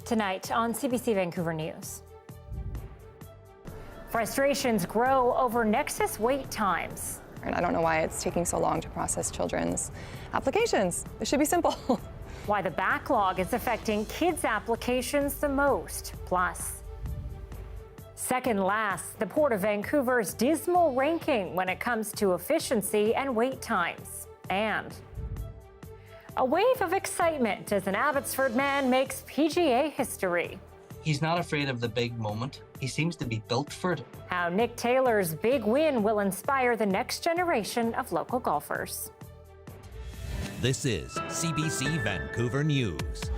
Tonight on CBC Vancouver News. Frustrations grow over Nexus wait times. And I don't know why it's taking so long to process children's applications. It should be simple. Why the backlog is affecting kids' applications the most. Plus, second last, the Port of Vancouver's dismal ranking when it comes to efficiency and wait times. And a wave of excitement as an Abbotsford man makes PGA history. He's not afraid of the big moment. He seems to be built for it. How Nick Taylor's big win will inspire the next generation of local golfers. This is CBC Vancouver News.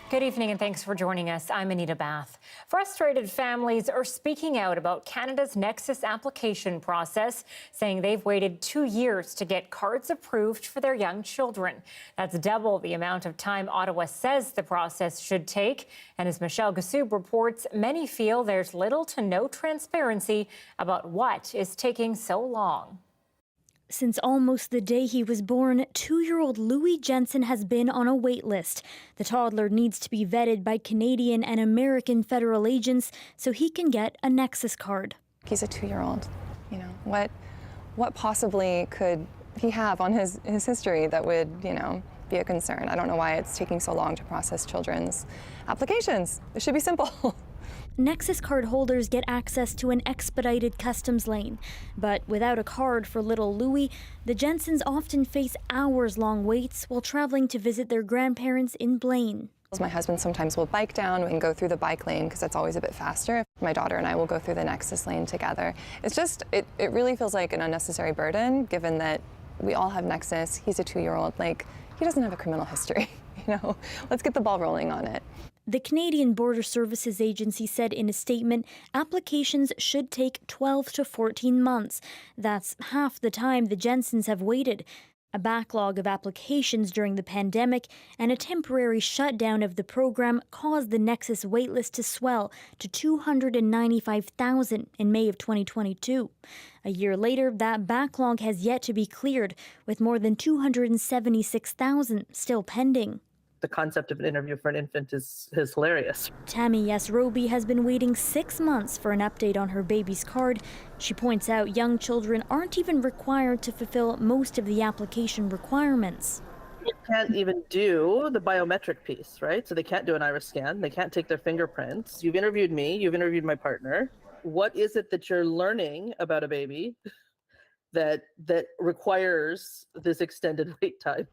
Good evening and thanks for joining us. I'm Anita Bathe. Frustrated families are speaking out about Canada's Nexus application process, saying they've waited 2 years to get cards approved for their young children. That's double the amount of time Ottawa says the process should take. And as Michelle Gassoub reports, many feel there's little to no transparency about what is taking so long. Since almost the day he was born, 2-year-old Louis Jensen has been on a wait list. The toddler needs to be vetted by Canadian and American federal agents so he can get a Nexus card. He's a 2-year-old. You know, what possibly could he have on his history that would, be a concern? I don't know why it's taking so long to process children's applications. It should be simple. Nexus card holders get access to an expedited customs lane. But without a card for little Louis, the Jensens often face hours-long waits while traveling to visit their grandparents in Blaine. My husband sometimes will bike down and go through the bike lane because that's always a bit faster. My daughter and I will go through the Nexus lane together. It's just, it really feels like an unnecessary burden given that we all have Nexus. He's a 2-year-old. He doesn't have a criminal history. Let's get the ball rolling on it. The Canadian Border Services Agency said in a statement, applications should take 12 to 14 months. That's half the time the Jensens have waited. A backlog of applications during the pandemic and a temporary shutdown of the program caused the Nexus waitlist to swell to 295,000 in May of 2022. A year later, that backlog has yet to be cleared, with more than 276,000 still pending. The concept of an interview for an infant is hilarious. Tammy S. Roby has been waiting 6 months for an update on her baby's card. She points out young children aren't even required to fulfill most of the application requirements. You can't even do the biometric piece, right? So they can't do an iris scan. They can't take their fingerprints. You've interviewed me. You've interviewed my partner. What is it that you're learning about a baby that requires this extended wait time?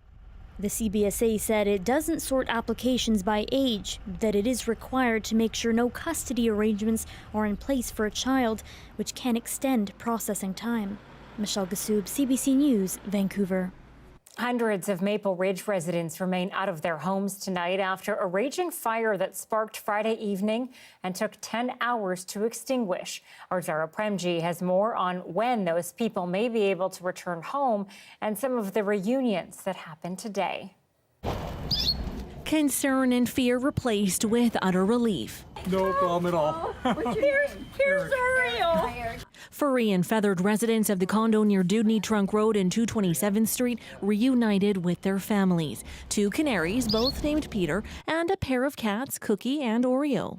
The CBSA said it doesn't sort applications by age, that it is required to make sure no custody arrangements are in place for a child, which can extend processing time. Michelle Gassoub, CBC News, Vancouver. Hundreds of Maple Ridge residents remain out of their homes tonight after a raging fire that sparked Friday evening and took 10 hours to extinguish. Our Zara Premji has more on when those people may be able to return home and some of the reunions that happened today. Concern and fear replaced with utter relief. No problem at all. Here's Ariel. Furry and feathered residents of the condo near Dewdney Trunk Road and 227th Street reunited with their families. 2 canaries, both named Peter, and a pair of cats, Cookie and Oreo.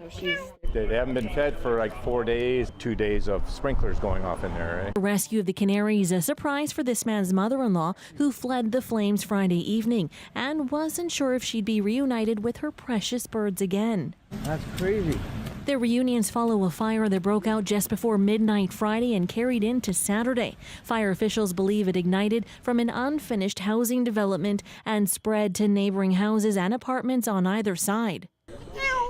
They haven't been fed for like 4 days, 2 days of sprinklers going off in there. Right? The rescue of the canaries a surprise for this man's mother-in-law, who fled the flames Friday evening and wasn't sure if she'd be reunited with her precious birds again. That's crazy. Their reunions follow a fire that broke out just before midnight Friday and carried into Saturday. Fire officials believe it ignited from an unfinished housing development and spread to neighboring houses and apartments on either side.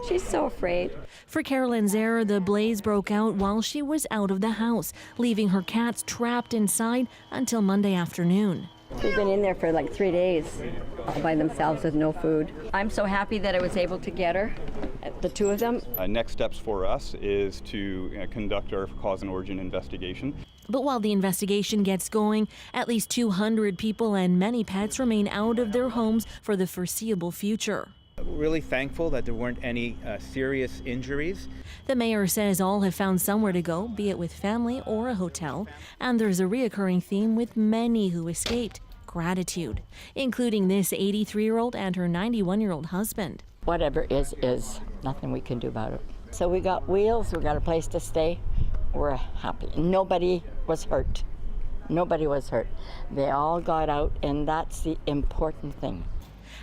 She's so afraid. For Carolyn Zare, the blaze broke out while she was out of the house, leaving her cats trapped inside until Monday afternoon. We've been in there for like 3 days all by themselves with no food. I'm so happy that I was able to get her, the 2 of them. Next steps for us is to conduct our cause and origin investigation. But while the investigation gets going, at least 200 people and many pets remain out of their homes for the foreseeable future. We're really thankful that there weren't any serious injuries. The mayor says all have found somewhere to go, be it with family or a hotel. And there's a reoccurring theme with many who escaped: gratitude, including this 83-year-old and her 91-year-old husband. Whatever is nothing we can do about it. So we got wheels, we got a place to stay. We're happy. Nobody was hurt. Nobody was hurt. They all got out, and that's the important thing.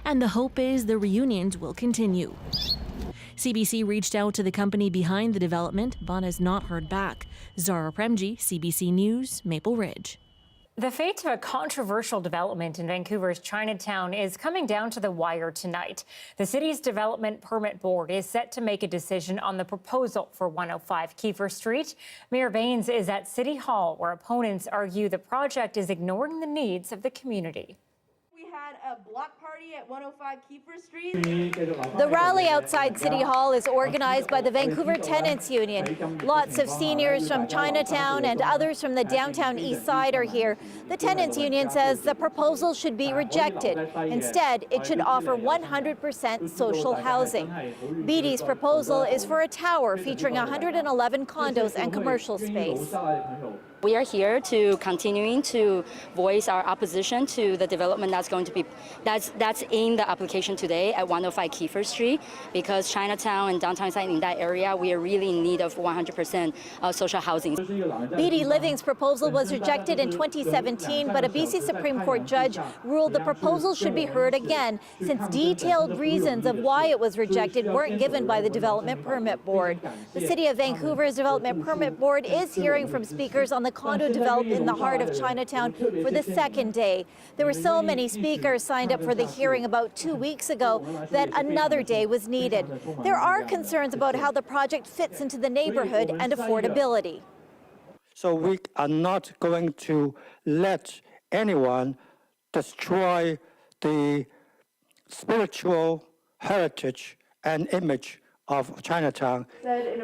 And the hope is the reunions will continue. CBC reached out to the company behind the development, but has not heard back. Zara Premji, CBC News, Maple Ridge. The fate of a controversial development in Vancouver's Chinatown is coming down to the wire tonight. The city's Development Permit Board is set to make a decision on the proposal for 105 Kiefer Street. Mayor Baines is at City Hall, where opponents argue the project is ignoring the needs of the community. A block party at 105 Kiefer Street. The rally outside City Hall is organized by the Vancouver Tenants Union. Lots of seniors from Chinatown and others from the downtown east side are here. The Tenants Union says the proposal should be rejected. Instead, it should offer 100% social housing. BD's proposal is for a tower featuring 111 condos and commercial space. We are here to continuing to voice our opposition to the development that's going to be that's in the application today at 105 Kiefer Street, because Chinatown and downtown side in that area, we are really in need of 100% social housing. BD Living's proposal was rejected in 2017, but a BC Supreme Court judge ruled the proposal should be heard again, since detailed reasons of why it was rejected weren't given by the Development Permit Board. The City of Vancouver's Development Permit Board is hearing from speakers on the condo development in the heart of Chinatown for the second day. There were so many speakers signed up for the hearing about 2 weeks ago that another day was needed. There are concerns about how the project fits into the neighborhood and affordability. So we are not going to let anyone destroy the spiritual heritage and image of Chinatown.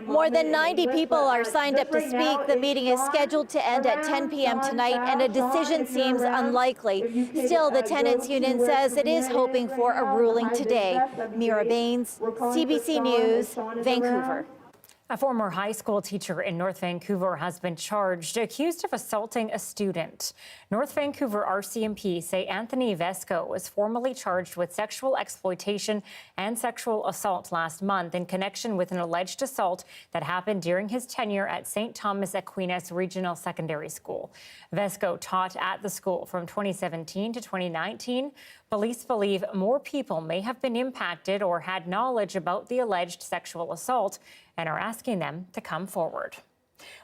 More than 90 people are signed up to speak. The meeting is scheduled to end at 10 p.m. tonight, and a decision seems unlikely. Still, the Tenants Union says it is hoping for a ruling today. Mira Baines, CBC News, Vancouver. A former high school teacher in North Vancouver has been charged, accused of assaulting a student. North Vancouver RCMP say Anthony Vesco was formally charged with sexual exploitation and sexual assault last month in connection with an alleged assault that happened during his tenure at St. Thomas Aquinas Regional Secondary School. Vesco taught at the school from 2017 to 2019. Police believe more people may have been impacted or had knowledge about the alleged sexual assault and are asking them to come forward.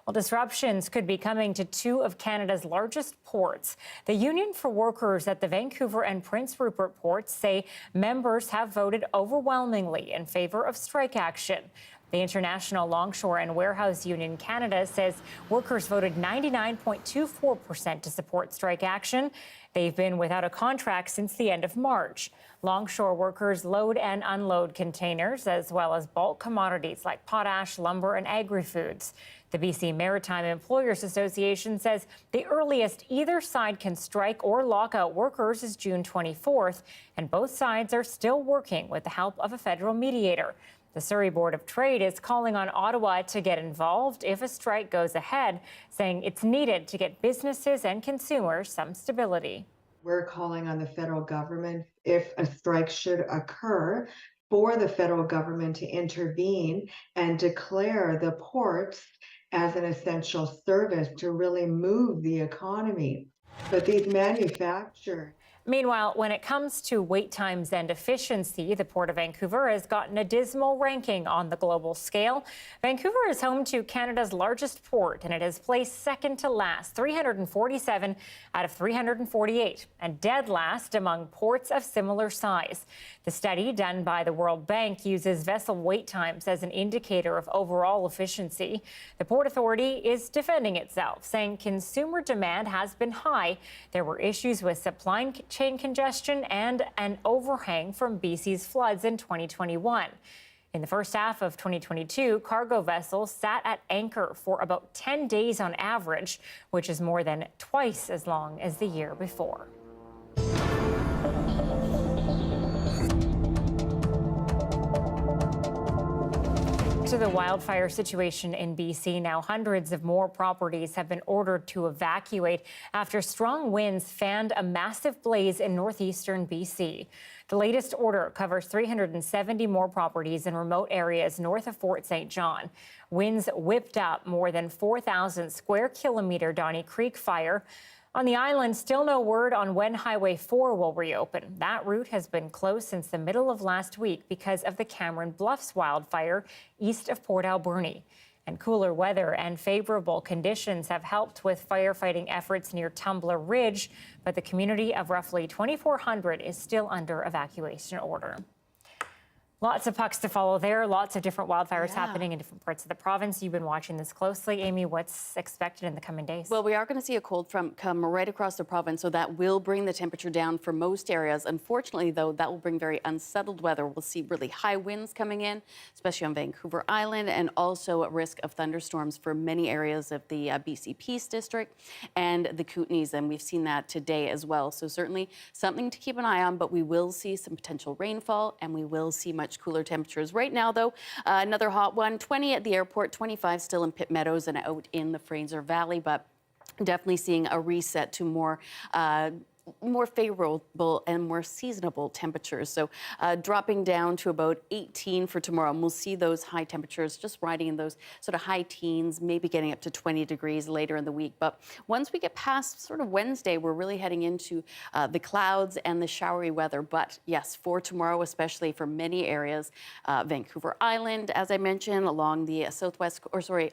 Well, disruptions could be coming to two of Canada's largest ports. The Union for Workers at the Vancouver and Prince Rupert ports say members have voted overwhelmingly in favor of strike action. The International Longshore and Warehouse Union Canada says workers voted 99.24% to support strike action. They've been without a contract since the end of March. Longshore workers load and unload containers, as well as bulk commodities like potash, lumber, and agri-foods. The BC Maritime Employers Association says the earliest either side can strike or lock out workers is June 24th, and both sides are still working with the help of a federal mediator. The Surrey Board of Trade is calling on Ottawa to get involved if a strike goes ahead, saying it's needed to get businesses and consumers some stability. We're calling on the federal government, if a strike should occur, for the federal government to intervene and declare the ports as an essential service to really move the economy. But these manufacturers... Meanwhile, when it comes to wait times and efficiency, the Port of Vancouver has gotten a dismal ranking on the global scale. Vancouver is home to Canada's largest port, and it has placed second to last, 347 out of 348, and dead last among ports of similar size. The study done by the World Bank uses vessel wait times as an indicator of overall efficiency. The Port Authority is defending itself, saying consumer demand has been high. There were issues with supply chain congestion and an overhang from BC's floods in 2021. In the first half of 2022, cargo vessels sat at anchor for about 10 days on average, which is more than twice as long as the year before. to the wildfire situation in BC. Now, hundreds of more properties have been ordered to evacuate after strong winds fanned a massive blaze in northeastern BC. The latest order covers 370 more properties in remote areas north of Fort St. John. Winds whipped up more than 4,000 square kilometer Donnie Creek fire. On the island, still no word on when Highway 4 will reopen. That route has been closed since the middle of last week because of the Cameron Bluffs wildfire east of Port Alberni. And cooler weather and favorable conditions have helped with firefighting efforts near Tumbler Ridge, but the community of roughly 2,400 is still under evacuation order. Lots of pucks to follow there. Lots of different wildfires happening in different parts of the province. You've been watching this closely. Amy, what's expected in the coming days? Well, we are going to see a cold front come right across the province, so that will bring the temperature down for most areas. Unfortunately, though, that will bring very unsettled weather. We'll see really high winds coming in, especially on Vancouver Island, and also a risk of thunderstorms for many areas of the BC Peace District and the Kootenays, and we've seen that today as well. So certainly something to keep an eye on, but we will see some potential rainfall, and we will see much cooler temperatures. Right now, though, another hot one, 20 at the airport, 25 still in Pitt Meadows and out in the Fraser Valley, but definitely seeing a reset to more favorable and more seasonable temperatures. So dropping down to about 18 for tomorrow. And we'll see those high temperatures just riding in those sort of high teens, maybe getting up to 20 degrees later in the week. But once we get past sort of Wednesday, we're really heading into the clouds and the showery weather. But yes, for tomorrow, especially for many areas, Vancouver Island, as I mentioned, along the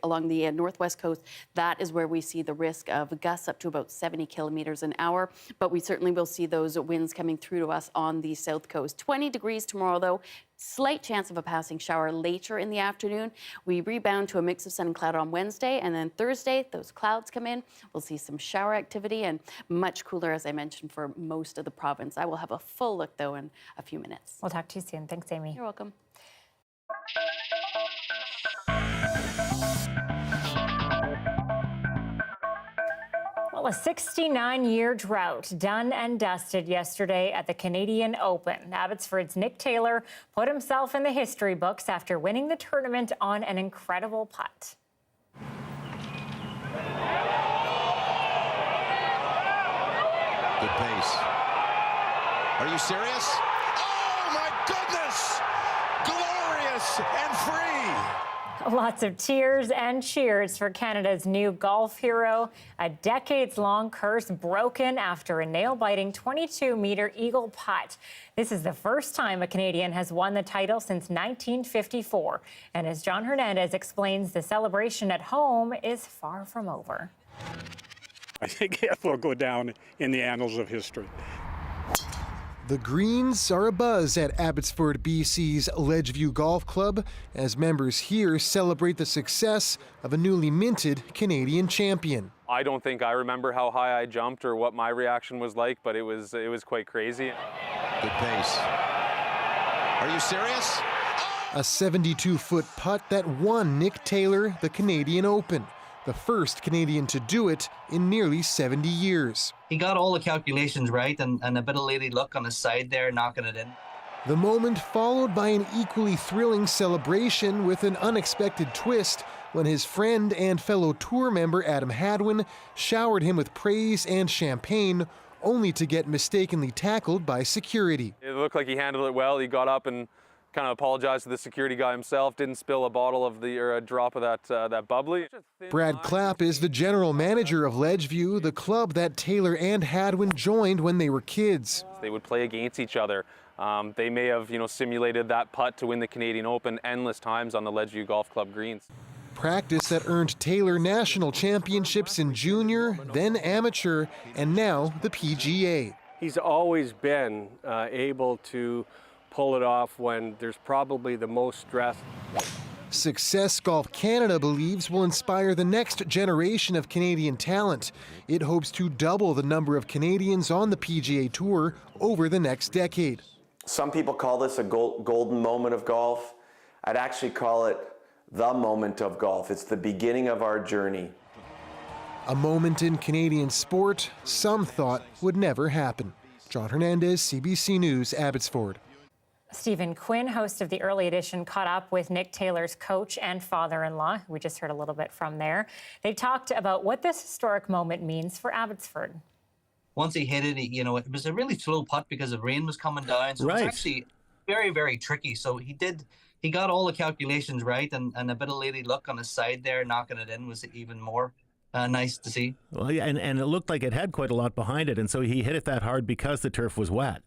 along the northwest coast, that is where we see the risk of gusts up to about 70 kilometers an hour. But we certainly will see those winds coming through to us on the south coast. 20 degrees tomorrow, though. Slight chance of a passing shower later in the afternoon. We rebound to a mix of sun and cloud on Wednesday, and then Thursday, those clouds come in. We'll see some shower activity and much cooler, as I mentioned, for most of the province. I will have a full look, though, in a few minutes. We'll talk to you soon. Thanks, Amy. You're welcome. Well, a 69-year drought done and dusted yesterday at the Canadian Open. Abbotsford's Nick Taylor put himself in the history books after winning the tournament on an incredible putt. Good pace. Are you serious? Oh, my goodness! Glorious and free! Lots of tears and cheers for Canada's new golf hero. A decades-long curse broken after a nail-biting 22-meter eagle putt. This is the first time a Canadian has won the title since 1954. And as John Hernandez explains, the celebration at home is far from over. I think it will go down in the annals of history. The greens are abuzz at Abbotsford, BC's Ledgeview Golf Club as members here celebrate the success of a newly minted Canadian champion. I don't think I remember how high I jumped or what my reaction was like, but it was quite crazy. Good pace. Are you serious? A 72-foot putt that won Nick Taylor the Canadian Open, the first Canadian to do it in nearly 70 years. He got all the calculations right and a bit of lady luck on his side there, knocking it in. The moment followed by an equally thrilling celebration with an unexpected twist when his friend and fellow tour member Adam Hadwin showered him with praise and champagne, only to get mistakenly tackled by security. It looked like he handled it well. He got up and kind of apologized to the security guy himself, didn't spill a bottle of or a drop of that bubbly. Brad Clapp is the general manager of Ledgeview, the club that Taylor and Hadwin joined when they were kids. They would play against each other. They may have, simulated that putt to win the Canadian Open endless times on the Ledgeview Golf Club greens. Practice that earned Taylor national championships in junior, then amateur, and now the PGA. He's always been able to pull it off when there's probably the most stress. Success Golf Canada believes will inspire the next generation of Canadian talent. It hopes to double the number of Canadians on the PGA Tour over the next decade. Some people call this a golden moment of golf. I'd actually call it the moment of golf. It's the beginning of our journey. A moment in Canadian sport some thought would never happen. John Hernandez, CBC News, Abbotsford. Stephen Quinn, host of the Early Edition, caught up with Nick Taylor's coach and father-in-law, who we just heard a little bit from there. They talked about what this historic moment means for Abbotsford. Once he hit it, it was a really slow putt because the rain was coming down. So it was actually very, very tricky. So he got all the calculations right, and a bit of lady luck on his side there, knocking it in was even more nice to see. Well, yeah, and it looked like it had quite a lot behind it, and so he hit it that hard because the turf was wet.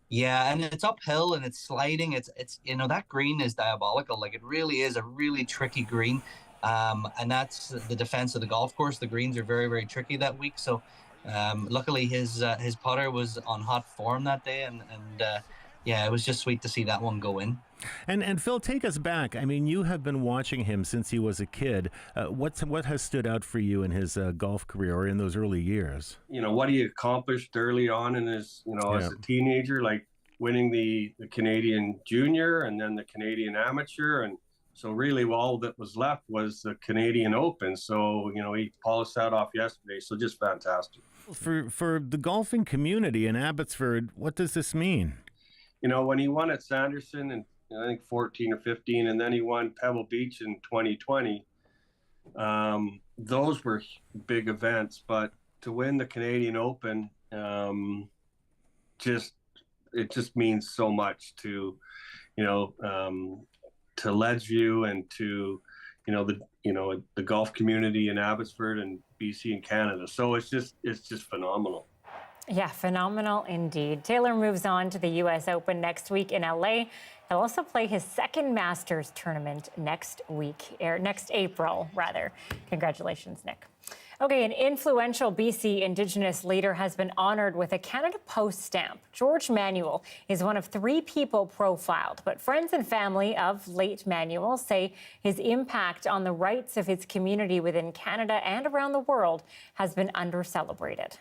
Yeah, and it's uphill and it's sliding. It's that green is diabolical. Like, it really is a really tricky green, and that's the defense of the golf course. The greens are very, very tricky that week. So luckily his putter was on hot form that day, and yeah, it was just sweet to see that one go in. And Phil, take us back. I mean, you have been watching him since he was a kid. What has stood out for you in his golf career or in those early years? What he accomplished early on in his, as a teenager, like winning the Canadian Junior and then the Canadian Amateur. And so really all that was left was the Canadian Open. So, he polished that off yesterday. So just fantastic. For the golfing community in Abbotsford, what does this mean? When he won at Sanderson and I think 14 or 15, and then he won Pebble Beach in 2020. Those were big events, but to win the Canadian Open, it just means so much to Ledgeview and to the golf community in Abbotsford and BC and Canada. So it's just phenomenal. Yeah, phenomenal indeed. Taylor moves on to the U.S. Open next week in LA. He'll also play his second Masters tournament next April, rather. Congratulations, Nick. Okay, an influential BC Indigenous leader has been honored with a Canada Post stamp. George Manuel is one of 3 people profiled, but friends and family of late Manuel say his impact on the rights of his community within Canada and around the world has been under-celebrated.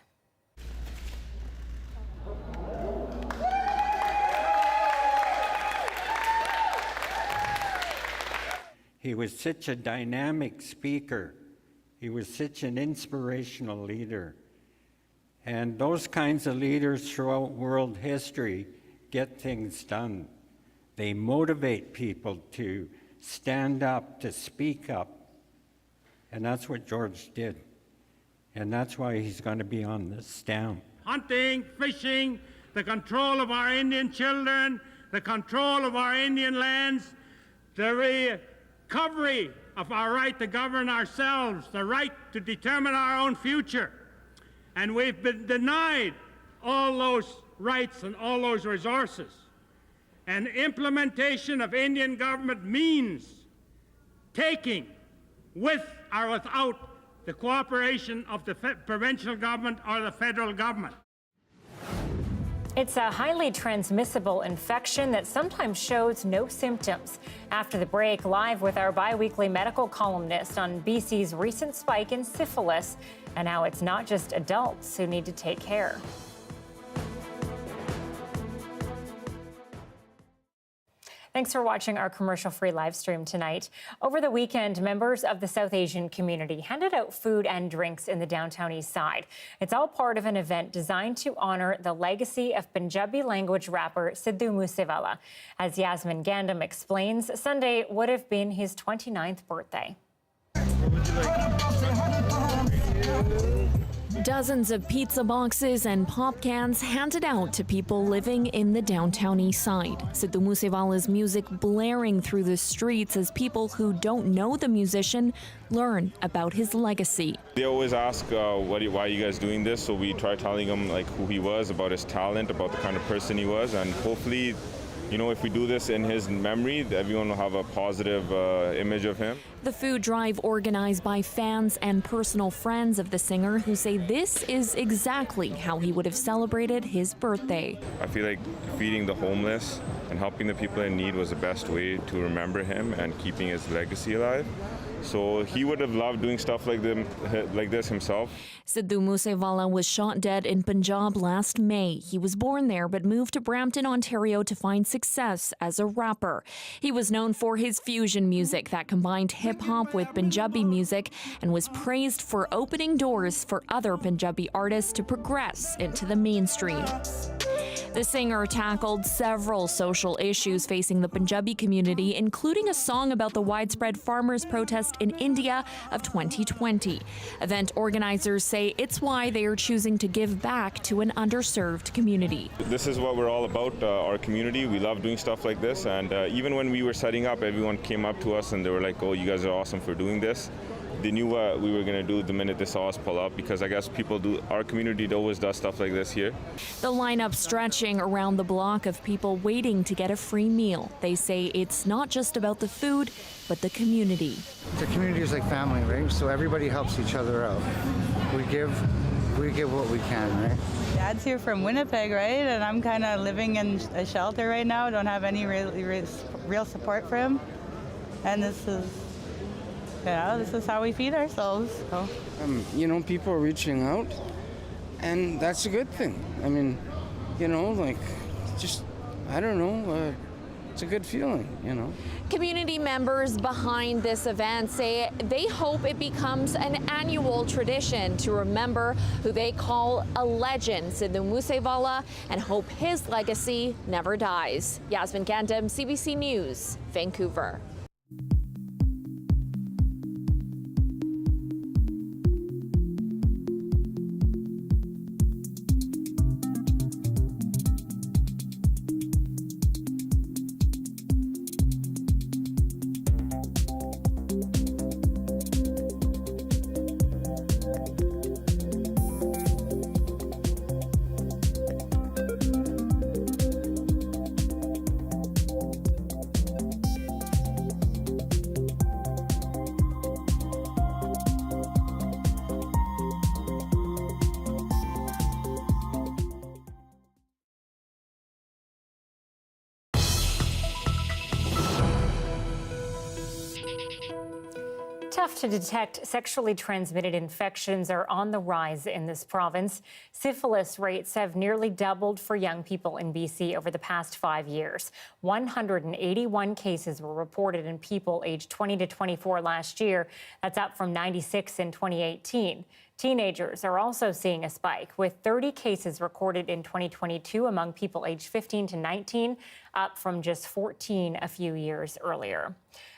He was such a dynamic speaker. He was such an inspirational leader. And those kinds of leaders throughout world history get things done. They motivate people to stand up, to speak up. And that's what George did. And that's why he's going to be on this stamp. Hunting, fishing, the control of our Indian children, the control of our Indian lands, the recovery of our right to govern ourselves, the right to determine our own future. And we've been denied all those rights and all those resources. And implementation of Indian government means taking, with or without the cooperation of the provincial government or the federal government. It's a highly transmissible infection that sometimes shows no symptoms. After the break, live with our bi-weekly medical columnist on BC's recent spike in syphilis, and how it's not just adults who need to take care. Thanks for watching our commercial-free live stream tonight. Over the weekend, members of the South Asian community handed out food and drinks in the downtown east side. It's all part of an event designed to honor the legacy of Punjabi language rapper Sidhu Moosewala. As Yasmin Gandam explains, Sunday would have been his 29th birthday. Dozens of pizza boxes and pop cans handed out to people living in the downtown east side. Sidhu Moosewala's music blaring through the streets as people who don't know the musician learn about his legacy. They always ask, why are you guys doing this? So we try telling them who he was, about his talent, about the kind of person he was, and hopefully, if we do this in his memory, everyone will have a positive image of him. The food drive organized by fans and personal friends of the singer who say this is exactly how he would have celebrated his birthday. I feel like feeding the homeless and helping the people in need was the best way to remember him and keeping his legacy alive. So he would have loved doing stuff like this himself. Sidhu Moosewala was shot dead in Punjab last May. He was born there but moved to Brampton, Ontario to find success as a rapper. He was known for his fusion music that combined hip-hop with Punjabi music and was praised for opening doors for other Punjabi artists to progress into the mainstream. The singer tackled several social issues facing the Punjabi community, including a song about the widespread farmers' protest in India of 2020. Event organizers say it's why they are choosing to give back to an underserved community. This is what we're all about, our community. We love doing stuff like this, and even when we were setting up, everyone came up to us and they were like, oh, you guys are awesome for doing this. They knew what we were going to do the minute they saw us pull up, because I guess our community always does stuff like this here. The lineup stretching around the block of people waiting to get a free meal. They say it's not just about the food, but the community. The community is like family, right? So everybody helps each other out. We give what we can, right? Dad's here from Winnipeg, right? And I'm kind of living in a shelter right now. Don't have any real support for him. And this is how we feed ourselves. So. You know, people are reaching out, and that's a good thing. I mean, you know, like, just, I don't know, it's a good feeling, you know. Community members behind this event say they hope it becomes an annual tradition to remember who they call a legend, Sidhu Moosevala, and hope his legacy never dies. Yasmin Gandam, CBC News, Vancouver. Tough to detect sexually transmitted infections are on the rise in this province. Syphilis rates have nearly doubled for young people in BC over the past 5 years. 181 cases were reported in people aged 20 to 24 last year. That's up from 96 in 2018. Teenagers are also seeing a spike, with 30 cases recorded in 2022 among people aged 15 to 19, up from just 14 a few years earlier.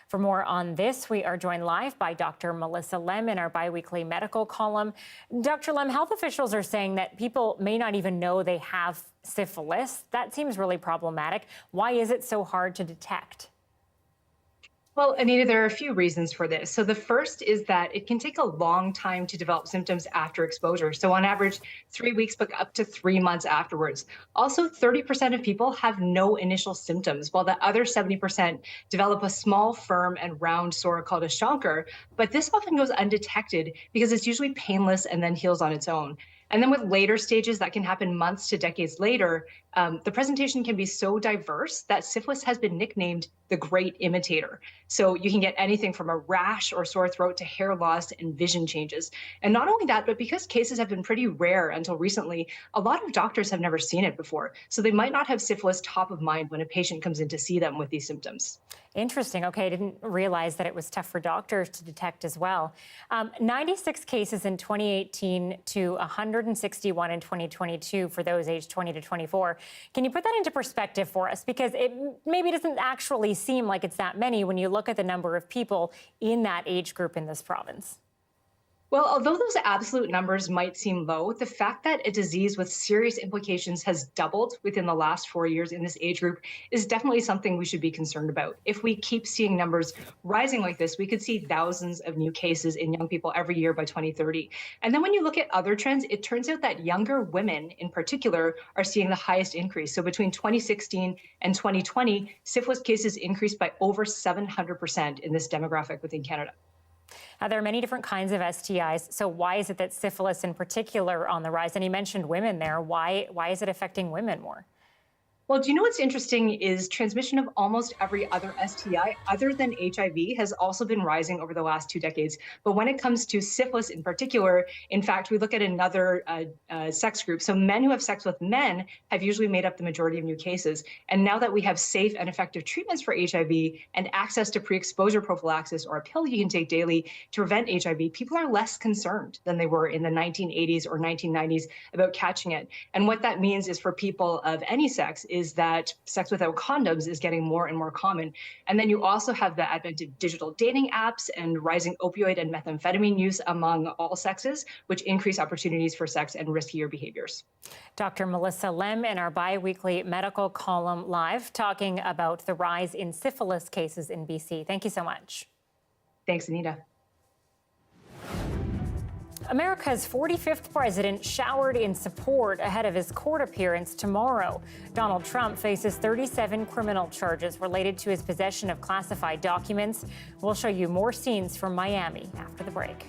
For more on this, we are joined live by Dr. Melissa Lem in our biweekly medical column. Dr. Lem, health officials are saying that people may not even know they have syphilis. That seems really problematic. Why is it so hard to detect? Well, Anita, there are a few reasons for this. So the first is that it can take a long time to develop symptoms after exposure. So on average, 3 weeks, but up to 3 months afterwards. Also, 30% of people have no initial symptoms, while the other 70% develop a small, firm, and round sore called a chancre. But this often goes undetected because it's usually painless and then heals on its own. And then with later stages that can happen months to decades later, the presentation can be so diverse that syphilis has been nicknamed the great imitator. So you can get anything from a rash or sore throat to hair loss and vision changes. And not only that, but because cases have been pretty rare until recently, a lot of doctors have never seen it before. So they might not have syphilis top of mind when a patient comes in to see them with these symptoms. Interesting. Okay, I didn't realize that it was tough for doctors to detect as well. 96 cases in 2018 to 161 in 2022 for those aged 20 to 24. Can you put that into perspective for us? Because it maybe doesn't actually seem like it's that many when you look at the number of people in that age group in this province. Well, although those absolute numbers might seem low, the fact that a disease with serious implications has doubled within the last 4 years in this age group is definitely something we should be concerned about. If we keep seeing numbers rising like this, we could see thousands of new cases in young people every year by 2030. And then when you look at other trends, it turns out that younger women in particular are seeing the highest increase. So between 2016 and 2020, syphilis cases increased by over 700% in this demographic within Canada. There are many different kinds of STIs. So why is it that syphilis in particular on the rise? And you mentioned women there. Why is it affecting women more? Well, do you know what's interesting is transmission of almost every other STI other than HIV has also been rising over the last 2 decades. But when it comes to syphilis in particular, in fact, we look at another sex group. So men who have sex with men have usually made up the majority of new cases. And now that we have safe and effective treatments for HIV and access to pre-exposure prophylaxis or a pill you can take daily to prevent HIV, people are less concerned than they were in the 1980s or 1990s about catching it. And what that means is for people of any sex is that sex without condoms is getting more and more common. And then you also have the advent of digital dating apps and rising opioid and methamphetamine use among all sexes, which increase opportunities for sex and riskier behaviors. Dr. Melissa Lem in our bi-weekly medical column live talking about the rise in syphilis cases in BC. Thank you so much. Thanks, Anita. America's 45th president showered in support ahead of his court appearance tomorrow. Donald Trump faces 37 criminal charges related to his possession of classified documents. We'll show you more scenes from Miami after the break.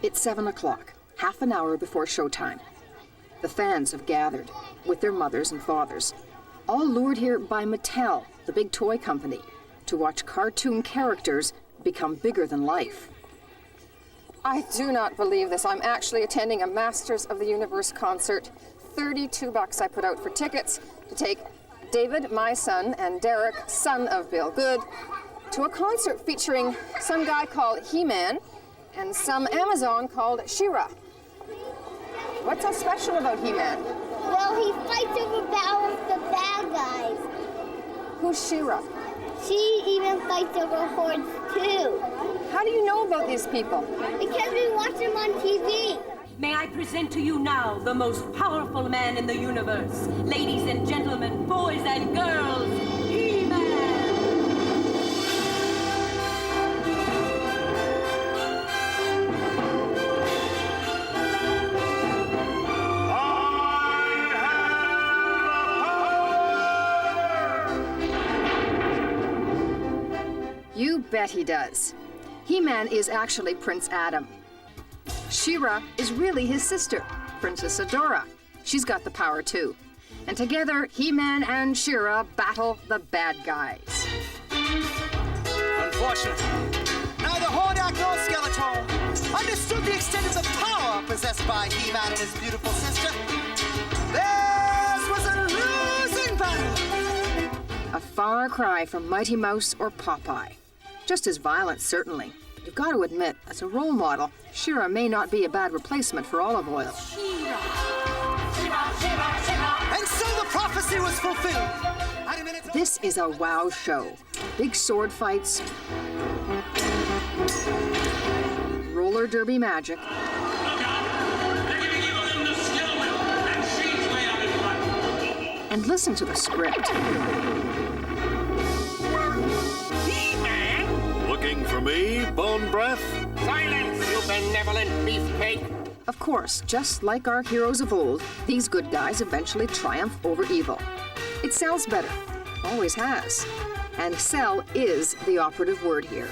It's 7 o'clock, half an hour before showtime. The fans have gathered, with their mothers and fathers, all lured here by Mattel, the big toy company, to watch cartoon characters become bigger than life. I do not believe this. I'm actually attending a Masters of the Universe concert. $32 I put out for tickets to take David, my son, and Derek, son of Bill Good, to a concert featuring some guy called He-Man and some Amazon called She-Ra. What's so special about He-Man? Well, he fights over battles the bad guys. Who's She-Ra? She even fights over hordes too. How do you know about these people? Because we watch them on TV. May I present to you now the most powerful man in the universe. Ladies and gentlemen, boys and girls, He-Man! You bet he does. He-Man is actually Prince Adam. She-Ra is really his sister, Princess Adora. She's got the power too. And together, He-Man and She-Ra battle the bad guys. Unfortunately, neither Hordak nor Skeletor understood the extent of the power possessed by He-Man and his beautiful sister. Theirs was a losing battle. A far cry from Mighty Mouse or Popeye. Just as violent, certainly. But you've got to admit, as a role model, She-Ra may not be a bad replacement for olive oil. And so the prophecy was fulfilled. This is a wow show. Big sword fights, roller derby magic, and listen to the script. Looking for me, bone breath? Silence, you benevolent beefcake! Of course, just like our heroes of old, these good guys eventually triumph over evil. It sells better, always has. And sell is the operative word here.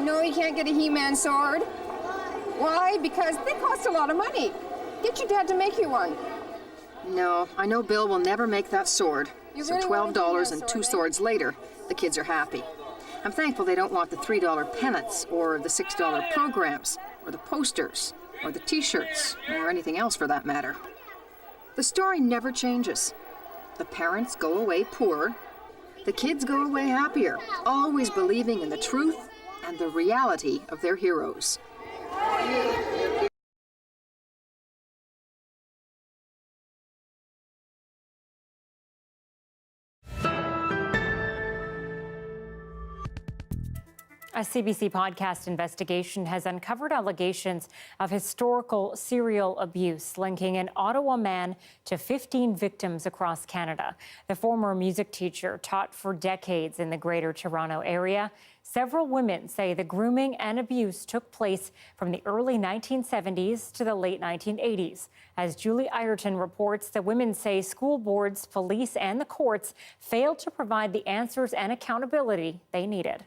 No, you can't get a He-Man sword. Why? Because they cost a lot of money. Get your dad to make you one. No, I know Bill will never make that sword. You So really want $12 a and sword, two eh? swords later, the kids are happy. I'm thankful they don't want the $3 pennants, or the $6 programs, or the posters, or the t-shirts, or anything else for that matter. The story never changes. The parents go away poorer, the kids go away happier, always believing in the truth and the reality of their heroes. A CBC podcast investigation has uncovered allegations of historical serial abuse linking an Ottawa man to 15 victims across Canada. The former music teacher taught for decades in the Greater Toronto area. Several women say the grooming and abuse took place from the early 1970s to the late 1980s. As Julie Ireton reports, the women say school boards, police, and the courts failed to provide the answers and accountability they needed.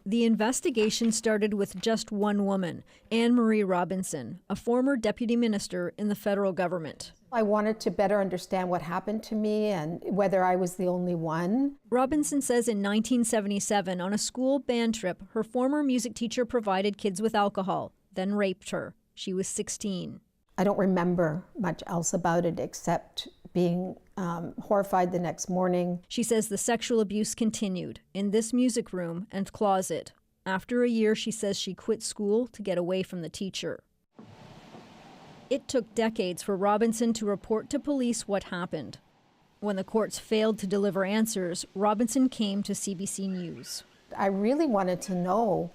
The investigation started with just one woman, AnneMarie Robinson, a former deputy minister in the federal government. I wanted to better understand what happened to me and whether I was the only one. Robinson says in 1977, on a school band trip, her former music teacher provided kids with alcohol, then raped her. She was 16. I don't remember much else about it except being horrified the next morning. She says the sexual abuse continued in this music room and closet. After a year, she says she quit school to get away from the teacher. It took decades for Robinson to report to police what happened. When the courts failed to deliver answers, Robinson came to CBC News. I really wanted to know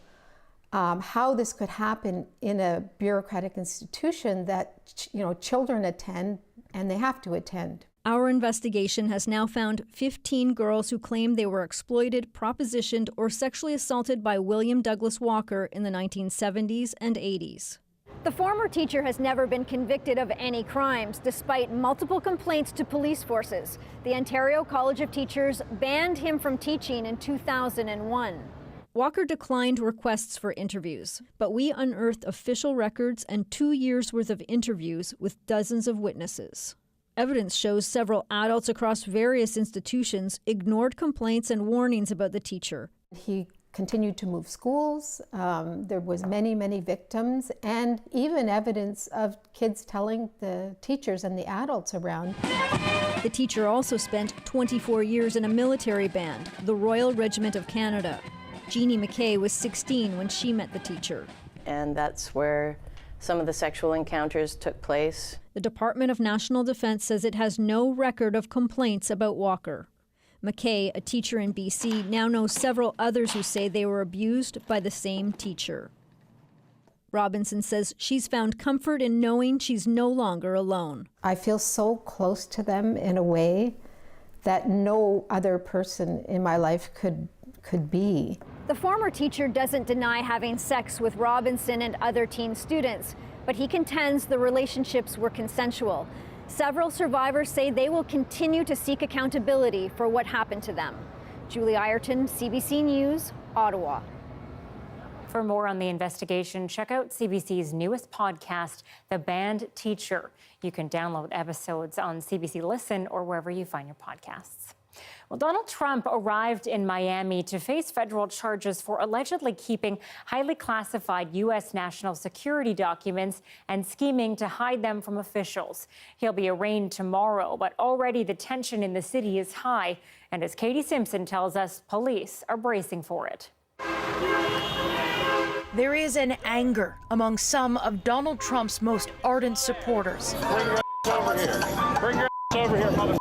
how this could happen in a bureaucratic institution that children attend and they have to attend. Our investigation has now found 15 girls who claim they were exploited, propositioned, or sexually assaulted by William Douglas Walker in the 1970s and 80s. The former teacher has never been convicted of any crimes, despite multiple complaints to police forces. The Ontario College of Teachers banned him from teaching in 2001. Walker declined requests for interviews, but we unearthed official records and 2 years' worth of interviews with dozens of witnesses. Evidence shows several adults across various institutions ignored complaints and warnings about the teacher. He continued to move schools. There was many victims, and even evidence of kids telling the teachers and the adults around. The teacher also spent 24 years in a military band, the Royal Regiment of Canada. Jeannie McKay was 16 when she met the teacher. And that's where some of the sexual encounters took place. The Department of National Defence says it has no record of complaints about Walker. McKay, a teacher in BC, now knows several others who say they were abused by the same teacher. Robinson says she's found comfort in knowing she's no longer alone. I feel so close to them in a way that no other person in my life could be. The former teacher doesn't deny having sex with Robinson and other teen students, but he contends the relationships were consensual. Several survivors say they will continue to seek accountability for what happened to them. Julie Ireton, CBC News, Ottawa. For more on the investigation, check out CBC's newest podcast, The Band Teacher. You can download episodes on CBC Listen or wherever you find your podcasts. Well, Donald Trump arrived in Miami to face federal charges for allegedly keeping highly classified U.S. national security documents and scheming to hide them from officials. He'll be arraigned tomorrow, but already the tension in the city is high. And as Katie Simpson tells us, police are bracing for it. There is an anger among some of Donald Trump's most ardent supporters. Bring your over here. Bring your over here, mother.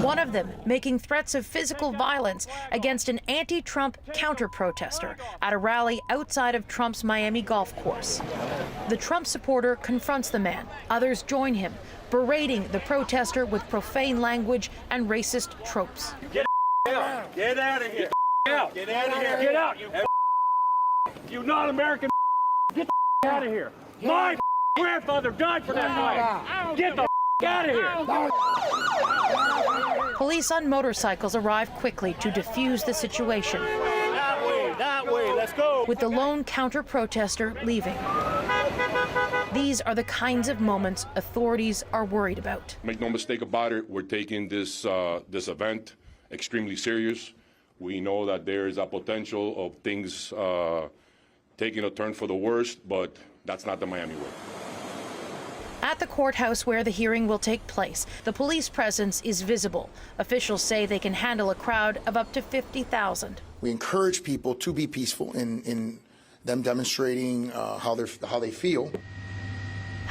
One of them making threats of physical violence against an anti-Trump counter-protester at a rally outside of Trump's Miami golf course. The Trump supporter confronts the man. Others join him, berating the protester with profane language and racist tropes. Get out! Get out of here! Get out! Get out of here! Get out! You non-American! Get the out of here! My grandfather died for that flag! Get the out of here! Police on motorcycles arrive quickly to defuse the situation. That way, let's go! With the lone counter-protester leaving. These are the kinds of moments authorities are worried about. Make no mistake about it, we're taking this event extremely serious. We know that there is a potential of things taking a turn for the worst, but that's not the Miami way. At the courthouse where the hearing will take place, the police presence is visible. Officials say they can handle a crowd of up to 50,000. We encourage people to be peaceful in them demonstrating how they feel.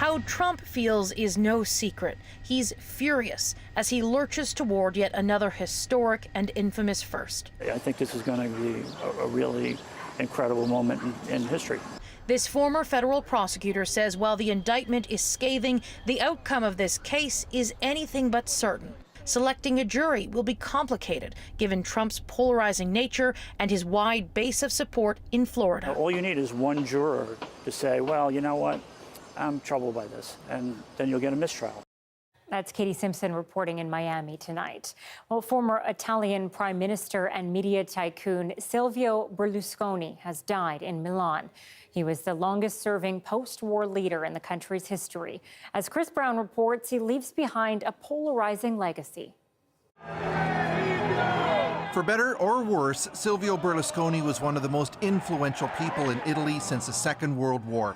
How Trump feels is no secret. He's furious as he lurches toward yet another historic and infamous first. I think this is going to be a really incredible moment in history. This former federal prosecutor says while the indictment is scathing, the outcome of this case is anything but certain. Selecting a jury will be complicated, given Trump's polarizing nature and his wide base of support in Florida. All you need is one juror to say, well, you know what, I'm troubled by this, and then you'll get a mistrial. That's Katie Simpson reporting in Miami tonight. Well, former Italian Prime Minister and media tycoon Silvio Berlusconi has died in Milan. He was the longest-serving post-war leader in the country's history. As Chris Brown reports, he leaves behind a polarizing legacy. For better or worse, Silvio Berlusconi was one of the most influential people in Italy since the Second World War.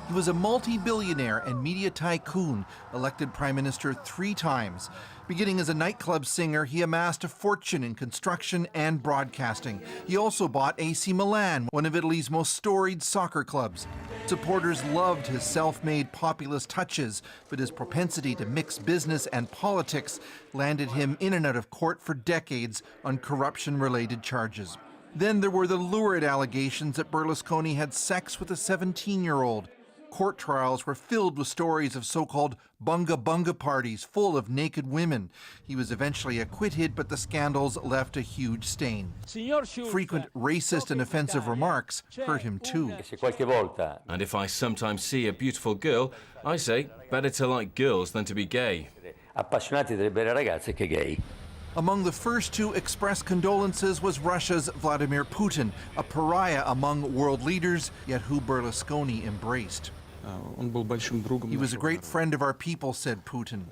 He was a multi-billionaire and media tycoon, elected prime minister 3 times. Beginning as a nightclub singer, he amassed a fortune in construction and broadcasting. He also bought AC Milan, one of Italy's most storied soccer clubs. Supporters loved his self-made populist touches, but his propensity to mix business and politics landed him in and out of court for decades on corruption-related charges. Then there were the lurid allegations that Berlusconi had sex with a 17-year-old. Court trials were filled with stories of so-called bunga-bunga parties full of naked women. He was eventually acquitted, but the scandals left a huge stain. Frequent racist and offensive remarks hurt him too. And if I sometimes see a beautiful girl, I say, better to like girls than to be gay. Among the first to express condolences was Russia's Vladimir Putin, a pariah among world leaders, yet who Berlusconi embraced. He was a great friend of our people, said Putin.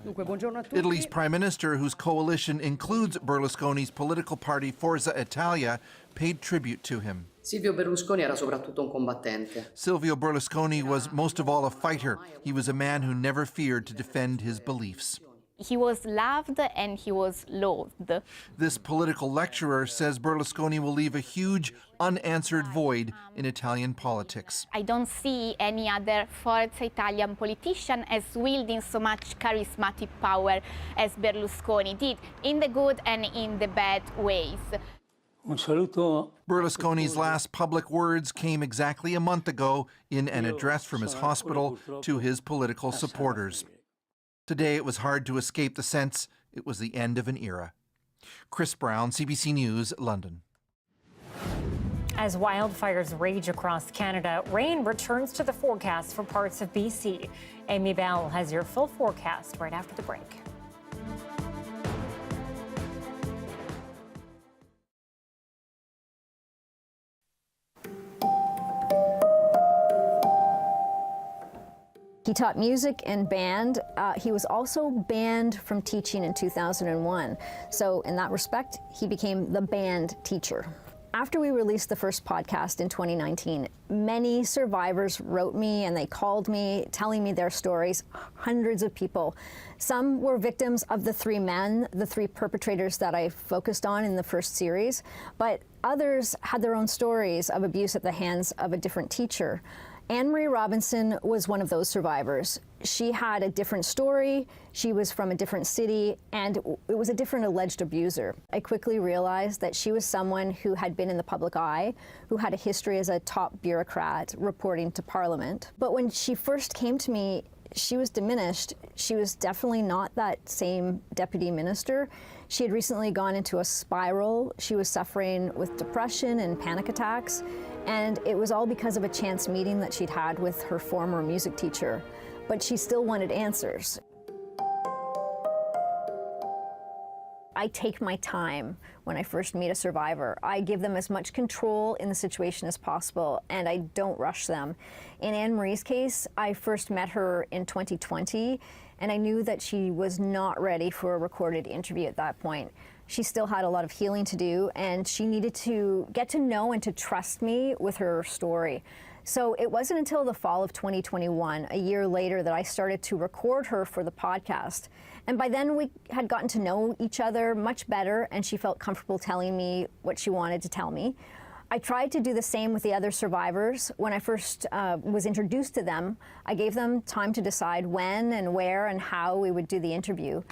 Italy's prime minister, whose coalition includes Berlusconi's political party Forza Italia, paid tribute to him. Silvio Berlusconi era soprattutto un combattente. Silvio Berlusconi was most of all a fighter. He was a man who never feared to defend his beliefs. He was loved and he was loathed. This political lecturer says Berlusconi will leave a huge, unanswered void in Italian politics. I don't see any other Forza Italian politician as wielding so much charismatic power as Berlusconi did, in the good and in the bad ways. Berlusconi's last public words came exactly a month ago in an address from his hospital to his political supporters. Today, it was hard to escape the sense it was the end of an era. Chris Brown, CBC News, London. As wildfires rage across Canada, rain returns to the forecast for parts of BC. Amy Bell has your full forecast right after the break. He taught music and band. He was also banned from teaching in 2001. So in that respect, he became the band teacher. After we released the first podcast in 2019, many survivors wrote me and they called me, telling me their stories, hundreds of people. Some were victims of the 3 men, the 3 perpetrators that I focused on in the first series, but others had their own stories of abuse at the hands of a different teacher. AnneMarie Robinson was one of those survivors. She had a different story, she was from a different city, and it was a different alleged abuser. I quickly realized that she was someone who had been in the public eye, who had a history as a top bureaucrat reporting to Parliament. But when she first came to me, she was diminished. She was definitely not that same deputy minister. She had recently gone into a spiral. She was suffering with depression and panic attacks. And it was all because of a chance meeting that she'd had with her former music teacher. But she still wanted answers. I take my time when I first meet a survivor. I give them as much control in the situation as possible, and I don't rush them. In AnneMarie's case, I first met her in 2020, and I knew that she was not ready for a recorded interview at that point. She still had a lot of healing to do, and she needed to get to know and to trust me with her story. So it wasn't until the fall of 2021, a year later, that I started to record her for the podcast. And by then we had gotten to know each other much better, and she felt comfortable telling me what she wanted to tell me. I tried to do the same with the other survivors. When I first was introduced to them, I gave them time to decide when and where and how we would do the interview.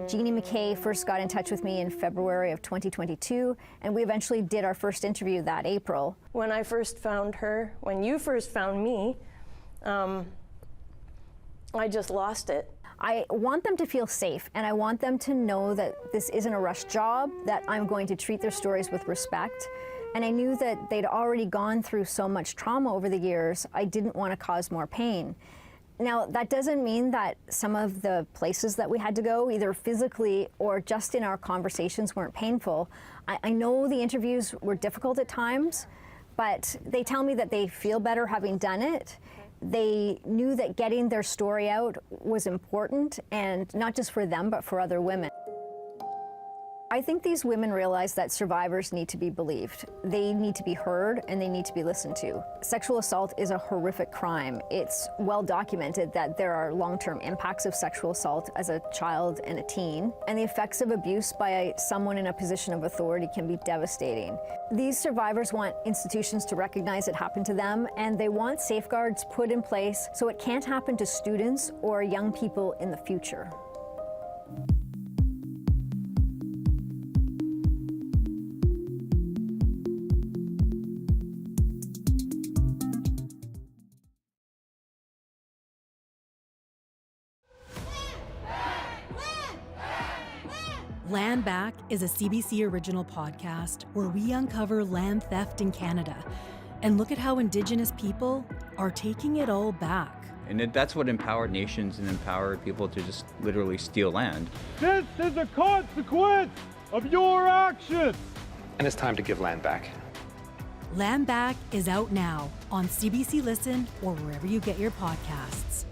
Jeannie McKay first got in touch with me in February of 2022, and we eventually did our first interview that April. When I first found her, when you first found me, I just lost it. I want them to feel safe, and I want them to know that this isn't a rush job, that I'm going to treat their stories with respect. And I knew that they'd already gone through so much trauma over the years, I didn't want to cause more pain. Now, that doesn't mean that some of the places that we had to go, either physically or just in our conversations, weren't painful. I know the interviews were difficult at times, but they tell me that they feel better having done it. They knew that getting their story out was important, and not just for them, but for other women. I think these women realize that survivors need to be believed. They need to be heard, and they need to be listened to. Sexual assault is a horrific crime. It's well documented that there are long-term impacts of sexual assault as a child and a teen, and the effects of abuse by someone in a position of authority can be devastating. These survivors want institutions to recognize it happened to them, and they want safeguards put in place so it can't happen to students or young people in the future. Land Back is a CBC original podcast where we uncover land theft in Canada and look at how Indigenous people are taking it all back. And that's what empowered nations and empowered people to just literally steal land. This is a consequence of your actions. And it's time to give land back. Land Back is out now on CBC Listen or wherever you get your podcasts.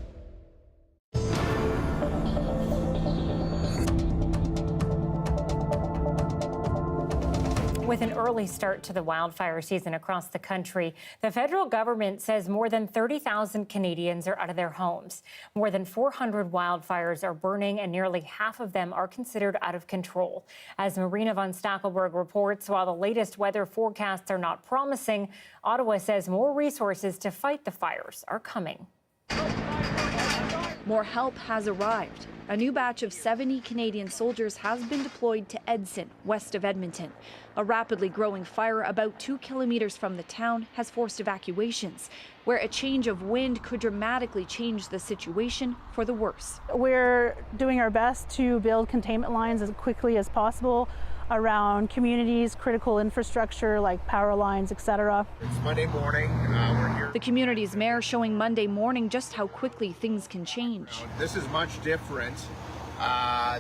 With an early start to the wildfire season across the country, the federal government says more than 30,000 Canadians are out of their homes. More than 400 wildfires are burning, and nearly half of them are considered out of control. As Marina von Stackelberg reports, while the latest weather forecasts are not promising, Ottawa says more resources to fight the fires are coming. More help has arrived. A new batch of 70 Canadian soldiers has been deployed to Edson, west of Edmonton. A rapidly growing fire about 2 kilometers from the town has forced evacuations, where a change of wind could dramatically change the situation for the worse. We're doing our best to build containment lines as quickly as possible around communities, critical infrastructure like power lines, etc. It's Monday morning. We're here. The community's mayor showing Monday morning just how quickly things can change. This is much different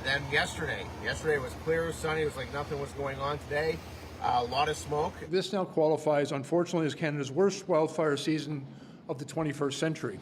than yesterday. Yesterday was clear, sunny. It was like nothing was going on today. A lot of smoke. This now qualifies, unfortunately, as Canada's worst wildfire season of the 21st century.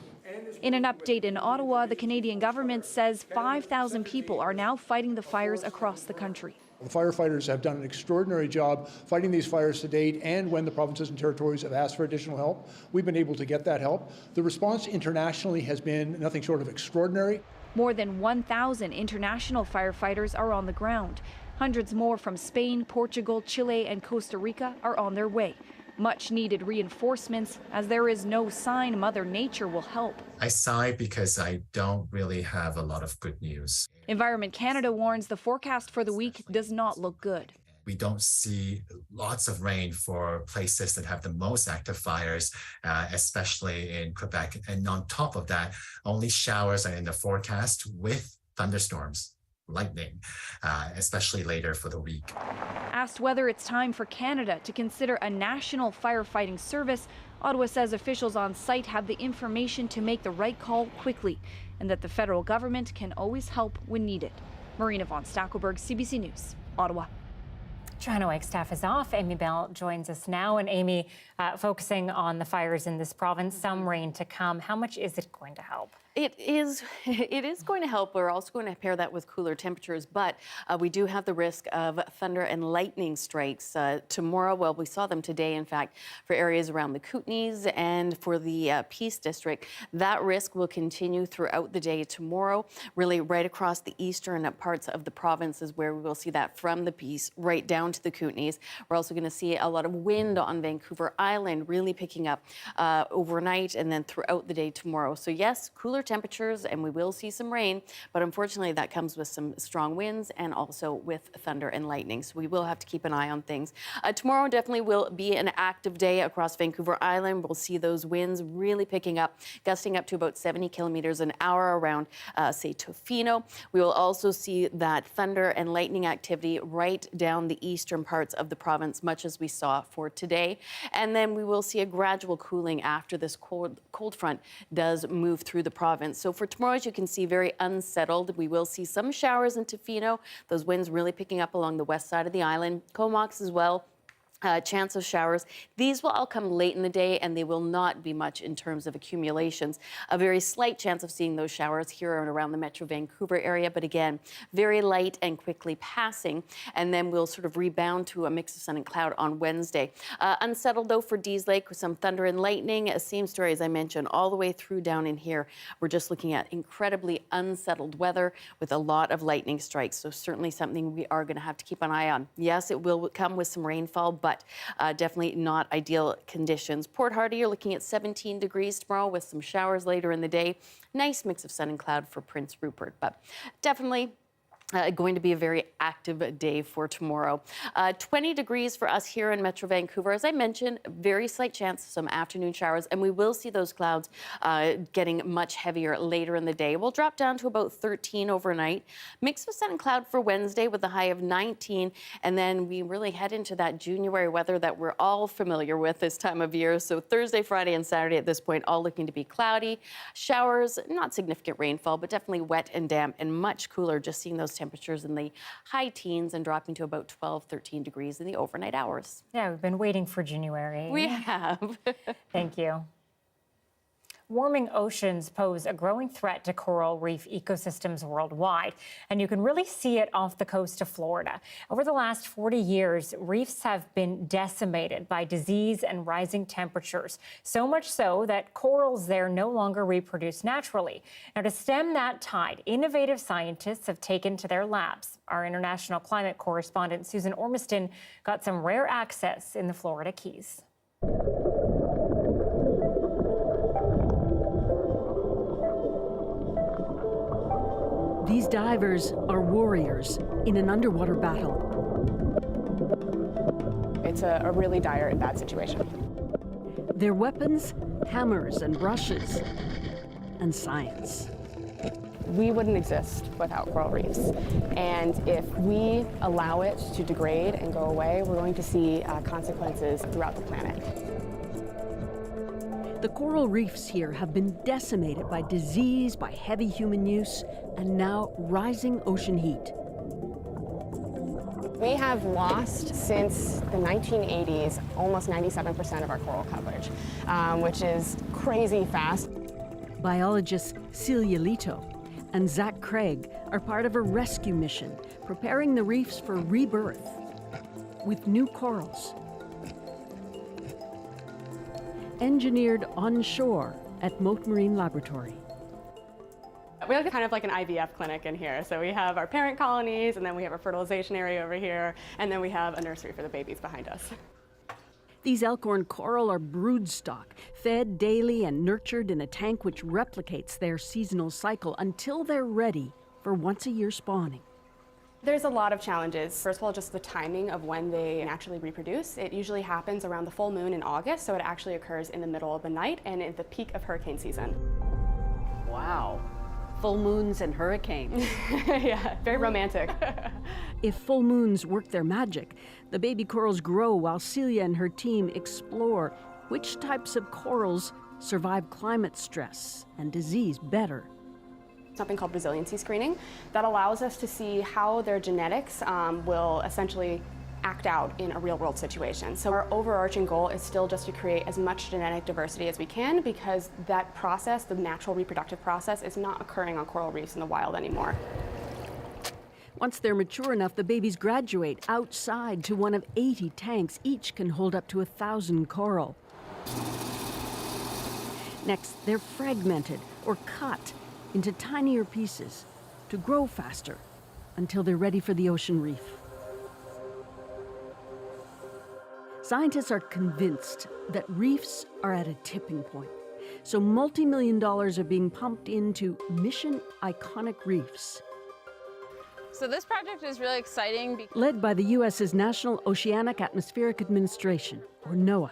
In an update in Ottawa, the Canadian government says 5,000 people are now fighting the fires across the country. The firefighters have done an extraordinary job fighting these fires to date, and when the provinces and territories have asked for additional help, we've been able to get that help. The response internationally has been nothing short of extraordinary. More than 1,000 international firefighters are on the ground. Hundreds more from Spain, Portugal, Chile, and Costa Rica are on their way. Much needed reinforcements, as there is no sign Mother Nature will help. I sigh because I don't really have a lot of good news. Environment Canada warns the forecast for the week does not look good. We don't see lots of rain for places that have the most active fires, especially in Quebec. And on top of that, only showers are in the forecast with thunderstorms. Lightning, especially later for the week. Asked whether it's time for Canada to consider a national firefighting service, Ottawa says officials on site have the information to make the right call quickly, and that the federal government can always help when needed. Marina von Stackelberg, CBC News, Ottawa. Johanna Wagstaff is off. Amy Bell joins us now. And Amy, focusing on the fires in this province, some rain to come. How much is it going to help? It is going to help. We're also going to pair that with cooler temperatures, but we do have the risk of thunder and lightning strikes tomorrow. Well, we saw them today, in fact, for areas around the Kootenays and for the Peace District. That risk will continue throughout the day tomorrow, really right across the eastern parts of the province is where we will see that from the Peace right down to the Kootenays. We're also going to see a lot of wind on Vancouver Island, really picking up overnight and then throughout the day tomorrow. So yes, cooler temperatures, and we will see some rain, but unfortunately that comes with some strong winds and also with thunder and lightning. So we will have to keep an eye on things. Tomorrow definitely will be an active day across Vancouver Island. We'll see those winds really picking up, gusting up to about 70 kilometers an hour around, say, Tofino. We will also see that thunder and lightning activity right down the eastern parts of the province, much as we saw for today. And then we will see a gradual cooling after this cold front does move through the province. So for tomorrow, as you can see, very unsettled. We will see some showers in Tofino. Those winds really picking up along the west side of the island. Comox as well. Chance of showers. These will all come late in the day, and they will not be much in terms of accumulations. A very slight chance of seeing those showers here and around the Metro Vancouver area, but again, very light and quickly passing. And then we'll sort of rebound to a mix of sun and cloud on Wednesday. Unsettled, though, for Dease Lake with some thunder and lightning. Same story, as I mentioned, all the way through down in here. We're just looking at incredibly unsettled weather with a lot of lightning strikes. So certainly something we are going to have to keep an eye on. Yes, it will come with some rainfall, but definitely not ideal conditions. Port Hardy, you're looking at 17 degrees tomorrow with some showers later in the day. Nice mix of sun and cloud for Prince Rupert, but definitely going to be a very active day for tomorrow. 20 degrees for us here in Metro Vancouver. As I mentioned, very slight chance of some afternoon showers, and we will see those clouds getting much heavier later in the day. We'll drop down to about 13 overnight. Mix of sun and cloud for Wednesday with a high of 19, and then we really head into that January weather that we're all familiar with this time of year. So Thursday, Friday, and Saturday at this point, all looking to be cloudy. Showers, not significant rainfall, but definitely wet and damp and much cooler, just seeing those temperatures in the high teens and dropping to about 12, 13 degrees in the overnight hours. Yeah, we've been waiting for January. We have. Thank you. Warming oceans pose a growing threat to coral reef ecosystems worldwide, and you can really see it off the coast of Florida. Over the last 40 years, reefs have been decimated by disease and rising temperatures, so much so that corals there no longer reproduce naturally. Now, to stem that tide, innovative scientists have taken to their labs. Our international climate correspondent Susan Ormiston got some rare access in the Florida Keys. These divers are warriors in an underwater battle. It's a really dire and bad situation. Their weapons, hammers and brushes, and science. We wouldn't exist without coral reefs. And if we allow it to degrade and go away, we're going to see consequences throughout the planet. The coral reefs here have been decimated by disease, by heavy human use, and now rising ocean heat. We have lost, since the 1980s, almost 97% of our coral coverage, which is crazy fast. Biologists Celia Lito and Zach Craig are part of a rescue mission, preparing the reefs for rebirth with new corals. Engineered onshore at Mote Marine Laboratory. We have kind of like an IVF clinic in here. So we have our parent colonies, and then we have a fertilization area over here, and then we have a nursery for the babies behind us. These elkhorn coral are broodstock, fed daily and nurtured in a tank which replicates their seasonal cycle until they're ready for once-a-year spawning. There's a lot of challenges. First of all, just the timing of when they naturally reproduce. It usually happens around the full moon in August, so it actually occurs in the middle of the night and at the peak of hurricane season. Wow. Full moons and hurricanes. Yeah, very romantic. If full moons work their magic, the baby corals grow while Celia and her team explore which types of corals survive climate stress and disease better. Something called resiliency screening that allows us to see how their genetics will essentially act out in a real-world situation. So our overarching goal is still just to create as much genetic diversity as we can, because that process, the natural reproductive process, is not occurring on coral reefs in the wild anymore. Once they're mature enough, the babies graduate outside to one of 80 tanks. Each can hold up to 1,000 coral. Next, they're fragmented or cut into tinier pieces to grow faster until they're ready for the ocean reef. Scientists are convinced that reefs are at a tipping point. So multi-million dollars are being pumped into Mission Iconic Reefs. So this project is really exciting. Led by the U.S.'s National Oceanic Atmospheric Administration, or NOAA.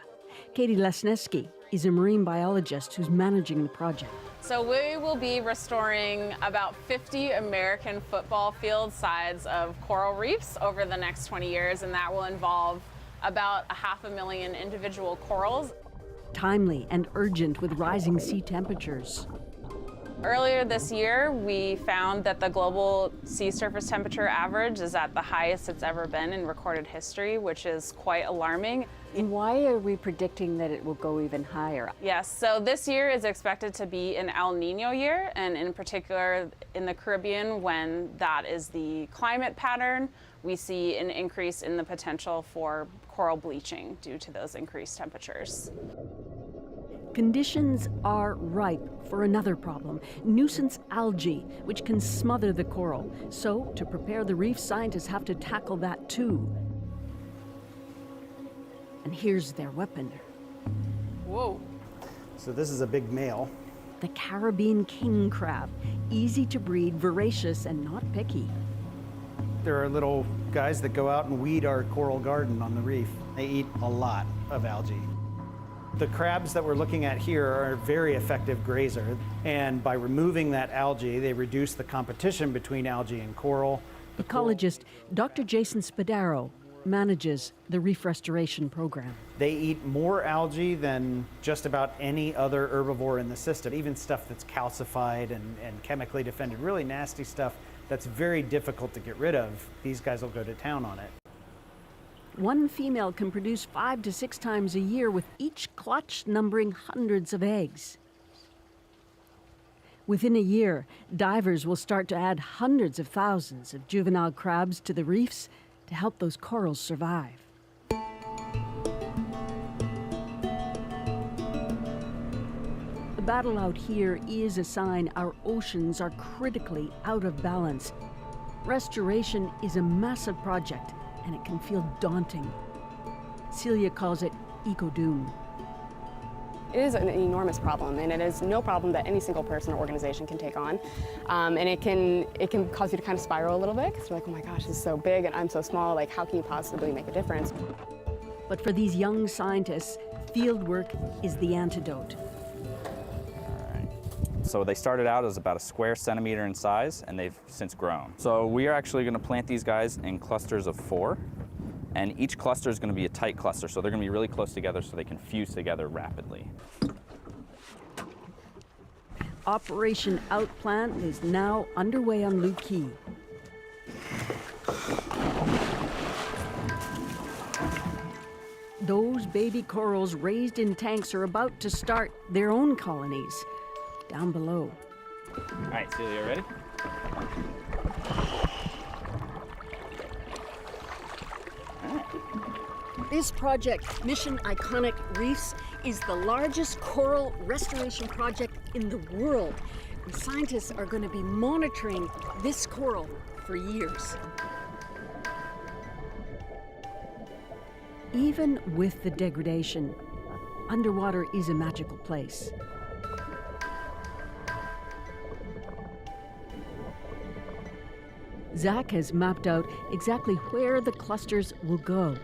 Katie Lesneski is a marine biologist who's managing the project. So we will be restoring about 50 American football field size of coral reefs over the next 20 years, and that will involve about 500,000 individual corals. Timely and urgent with rising sea temperatures. Earlier this year, we found that the global sea surface temperature average is at the highest it's ever been in recorded history, which is quite alarming. And why are we predicting that it will go even higher? Yes, so this year is expected to be an El Nino year, and in particular in the Caribbean, when that is the climate pattern, we see an increase in the potential for coral bleaching due to those increased temperatures. Conditions are ripe for another problem, nuisance algae, which can smother the coral. So, to prepare the reef, scientists have to tackle that too. And here's their weapon. Whoa. So this is a big male. The Caribbean king crab, easy to breed, voracious, and not picky. There are little guys that go out and weed our coral garden on the reef. They eat a lot of algae. The crabs that we're looking at here are a very effective grazer, and by removing that algae, they reduce the competition between algae and coral. Ecologist Dr. Jason Spadaro manages the reef restoration program. They eat more algae than just about any other herbivore in the system, even stuff that's calcified and chemically defended, really nasty stuff that's very difficult to get rid of. These guys will go to town on it. One female can produce 5 to 6 times a year, with each clutch numbering hundreds of eggs. Within a year, divers will start to add hundreds of thousands of juvenile crabs to the reefs to help those corals survive. The battle out here is a sign our oceans are critically out of balance. Restoration is a massive project, and it can feel daunting. Celia calls it eco-doom. It is an enormous problem, and it is no problem that any single person or organization can take on. And it can cause you to kind of spiral a little bit, because you're like, oh my gosh, this is so big and I'm so small, like how can you possibly make a difference? But for these young scientists, fieldwork is the antidote. So they started out as about a square centimeter in size, and they've since grown. So we are actually going to plant these guys in clusters of 4, and each cluster is going to be a tight cluster, so they're going to be really close together so they can fuse together rapidly. Operation Outplant is now underway on Looe Key. Those baby corals raised in tanks are about to start their own colonies down below. All right, Celia, ready? This project, Mission Iconic Reefs, is the largest coral restoration project in the world. And scientists are going to be monitoring this coral for years. Even with the degradation, underwater is a magical place. Zach has mapped out exactly where the clusters will go.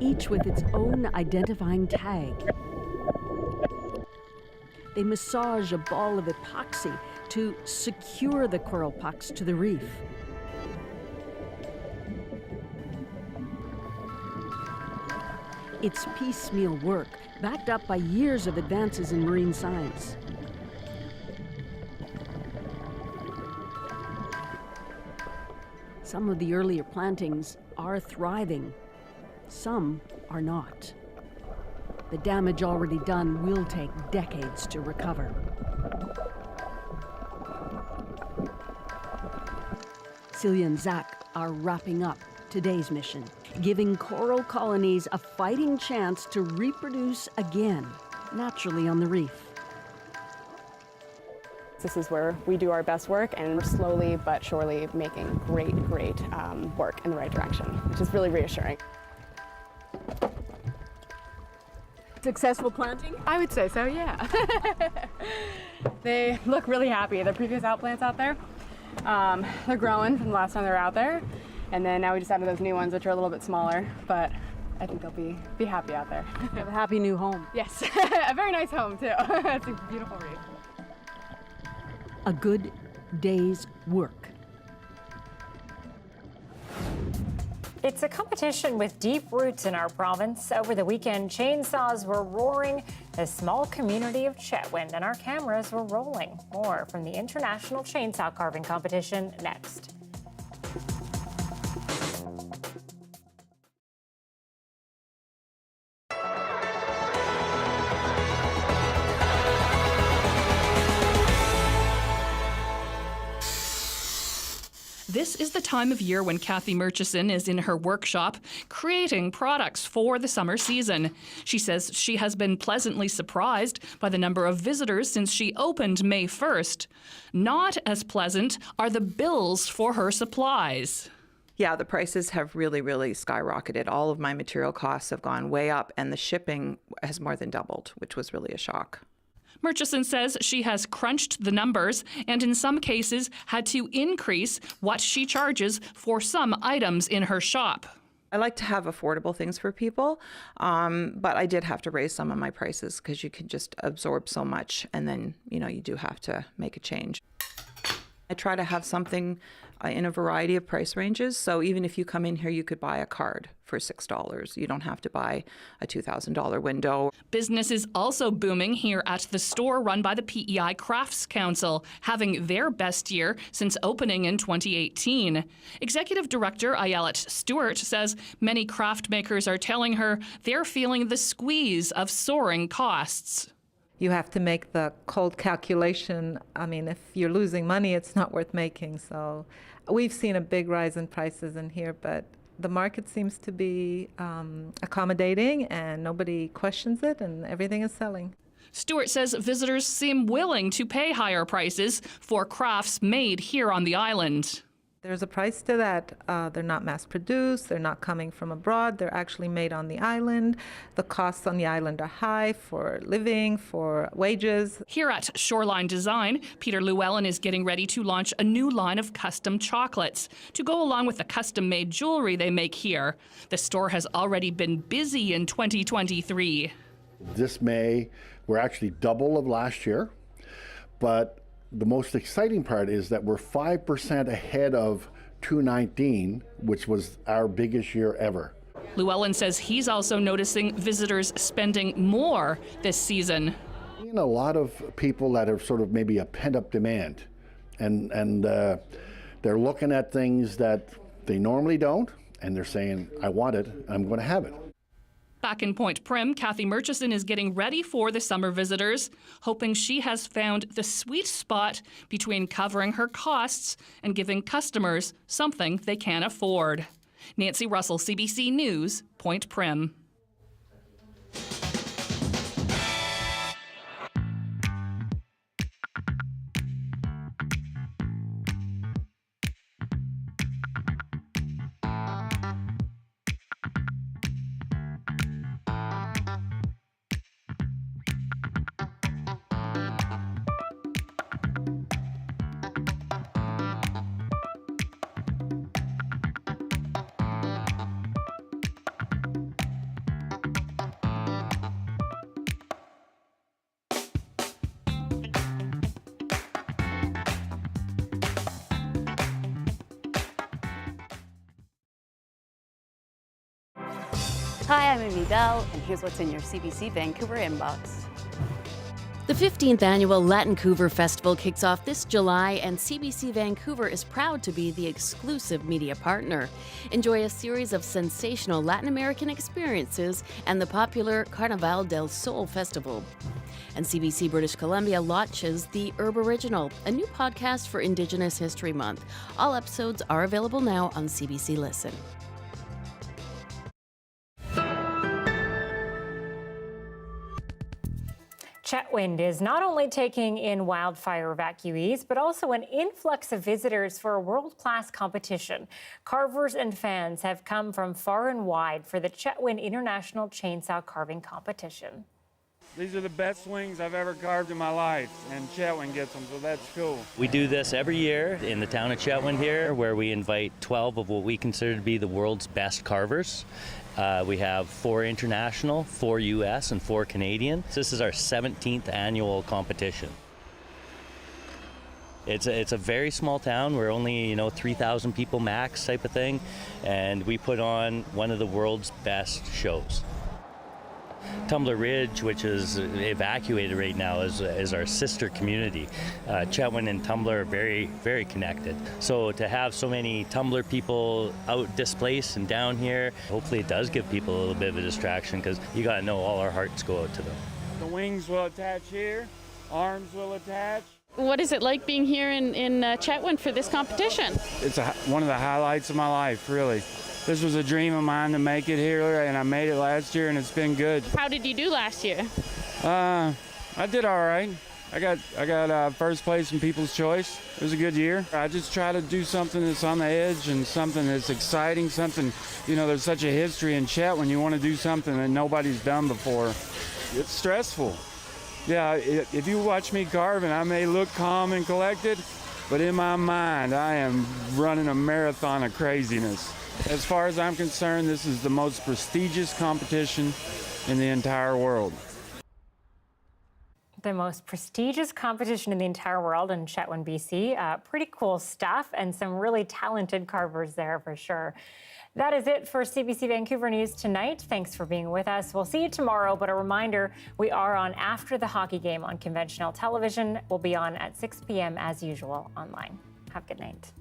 Each with its own identifying tag. They massage a ball of epoxy to secure the coral pucks to the reef. It's piecemeal work, backed up by years of advances in marine science. Some of the earlier plantings are thriving. Some are not. The damage already done will take decades to recover. Celia and Zach are wrapping up today's mission, giving coral colonies a fighting chance to reproduce again, naturally on the reef. This is where we do our best work, and we're slowly but surely making great work in the right direction, which is really reassuring. Successful planting? I would say so, yeah. They look really happy. The previous outplants out there, they're growing from the last time they were out there. And then now we just added those new ones, which are a little bit smaller, but I think they'll be happy out there. A happy new home. Yes, a very nice home too. It's a beautiful reef. A good day's work. It's a competition with deep roots in our province. Over the weekend, chainsaws were roaring a small community of Chetwynd, and our cameras were rolling. More from the International Chainsaw Carving Competition next. This is the time of year when Kathy Murchison is in her workshop creating products for the summer season. She says she has been pleasantly surprised by the number of visitors since she opened May 1st. Not as pleasant are the bills for her supplies. Yeah, the prices have really skyrocketed. All of my material costs have gone way up, and the shipping has more than doubled, which was really a shock. Murchison says she has crunched the numbers and in some cases had to increase what she charges for some items in her shop. I like to have affordable things for people, but I did have to raise some of my prices because you can just absorb so much, and then, you do have to make a change. I try to have something in a variety of price ranges. So even if you come in here, you could buy a card for $6. You don't have to buy a $2,000 window. Business is also booming here at the store run by the PEI Crafts Council, having their best year since opening in 2018. Executive Director Ayelet Stewart says many craft makers are telling her they're feeling the squeeze of soaring costs. You have to make the cold calculation. I mean, if you're losing money, it's not worth making. So we've seen a big rise in prices in here, but the market seems to be accommodating and nobody questions it and everything is selling. Stewart says visitors seem willing to pay higher prices for crafts made here on the island. There's a price to that. They're not mass-produced. They're not coming from abroad. They're actually made on the island. The costs on the island are high for living, for wages. Here at Shoreline Design, Peter Llewellyn is getting ready to launch a new line of custom chocolates to go along with the custom-made jewelry they make here. The store has already been busy in 2023. This May, we're actually double of last year, but the most exciting part is that we're 5% ahead of 2019, which was our biggest year ever. Llewellyn says he's also noticing visitors spending more this season. A lot of people that are sort of maybe a pent-up demand, and they're looking at things that they normally don't, and they're saying, I want it, I'm going to have it. Back in Point Prim, Kathy Murchison is getting ready for the summer visitors, hoping she has found the sweet spot between covering her costs and giving customers something they can afford. Nancy Russell, CBC News, Point Prim. Hi, I'm Amy Bell, and here's what's in your CBC Vancouver inbox. The 15th annual Latincouver Festival kicks off this July, and CBC Vancouver is proud to be the exclusive media partner. Enjoy a series of sensational Latin American experiences and the popular Carnaval del Sol Festival. And CBC British Columbia launches the Herb Original, a new podcast for Indigenous History Month. All episodes are available now on CBC Listen. Chetwynd is not only taking in wildfire evacuees, but also an influx of visitors for a world-class competition. Carvers and fans have come from far and wide for the Chetwynd International Chainsaw Carving Competition. These are the best swings I've ever carved in my life, and Chetwynd gets them, so that's cool. We do this every year in the town of Chetwynd here, where we invite 12 of what we consider to be the world's best carvers. We have 4 international, 4 U.S., and 4 Canadian. This is our 17th annual competition. It's a very small town. We're only 3,000 people max type of thing, and we put on one of the world's best shows. Tumbler Ridge, which is evacuated right now, is our sister community. Chetwynd and Tumbler are very, very connected. So to have so many Tumbler people out displaced and down here, hopefully it does give people a little bit of a distraction, because you got to know all our hearts go out to them. The wings will attach here, arms will attach. What is it like being here in Chetwynd for this competition? It's one of the highlights of my life, really. This was a dream of mine to make it here, and I made it last year, and it's been good. How did you do last year? I did all right. I got first place in People's Choice. It was a good year. I just try to do something that's on the edge and something that's exciting, something, there's such a history in Chetwynd. You want to do something that nobody's done before. It's stressful. Yeah, if you watch me carving, I may look calm and collected, but in my mind, I am running a marathon of craziness. As far as I'm concerned, this is the most prestigious competition in the entire world. The most prestigious competition in the entire world in Chetwynd, BC. Pretty cool stuff, and some really talented carvers there for sure. That is it for CBC Vancouver News tonight. Thanks for being with us. We'll see you tomorrow, but a reminder, we are on after the hockey game on conventional television. We'll be on at 6 p.m. as usual online. Have a good night.